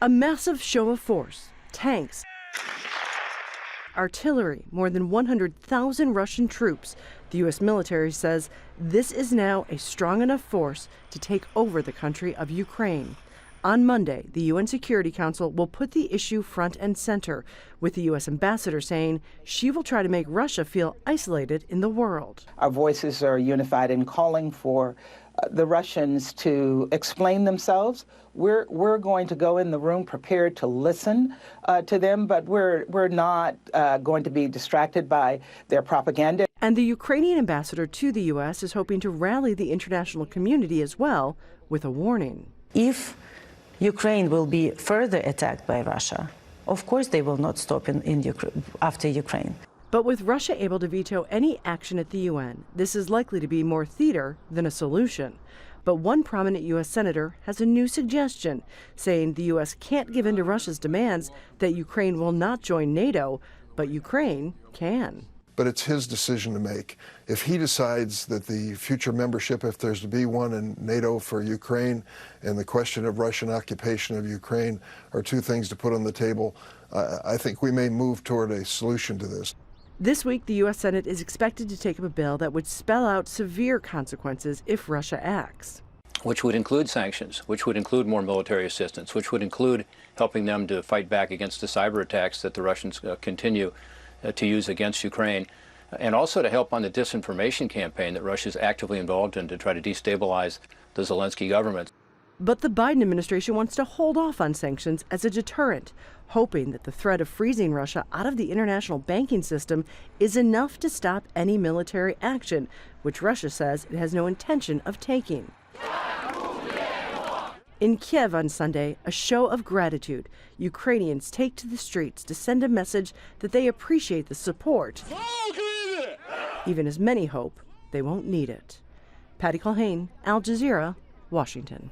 A massive show of force, tanks, artillery, more than 100,000 Russian troops. The U.S. military says this is now a strong enough force to take over the country of Ukraine. On Monday, the UN Security Council will put the issue front and center, with the U.S. ambassador saying she will try to make Russia feel isolated in the world. Our voices are unified in calling for the Russians to explain themselves. We're going to go in the room prepared to listen to them, but we're not going to be distracted by their propaganda. And the Ukrainian ambassador to the U.S. is hoping to rally the international community as well with a warning. If Ukraine will be further attacked by Russia, of course they will not stop after Ukraine. But with Russia able to veto any action at the UN, this is likely to be more theater than a solution. But one prominent U.S. senator has a new suggestion, saying the U.S. can't give in to Russia's demands that Ukraine will not join NATO, but Ukraine can. But it's his decision to make. If he decides that the future membership, if there's to be one in NATO for Ukraine, and the question of Russian occupation of Ukraine are two things to put on the table, I think we may move toward a solution to this. This week, the U.S. Senate is expected to take up a bill that would spell out severe consequences if Russia acts. Which would include sanctions, which would include more military assistance, which would include helping them to fight back against the cyber attacks that the Russians continue to use against Ukraine, and also to help on the disinformation campaign that Russia is actively involved in to try to destabilize the Zelensky government. But the Biden administration wants to hold off on sanctions as a deterrent, hoping that the threat of freezing Russia out of the international banking system is enough to stop any military action, which Russia says it has no intention of taking. In Kiev on Sunday, a show of gratitude. Ukrainians take to the streets to send a message that they appreciate the support, even as many hope they won't need it. Culhane, Al Jazeera, Washington.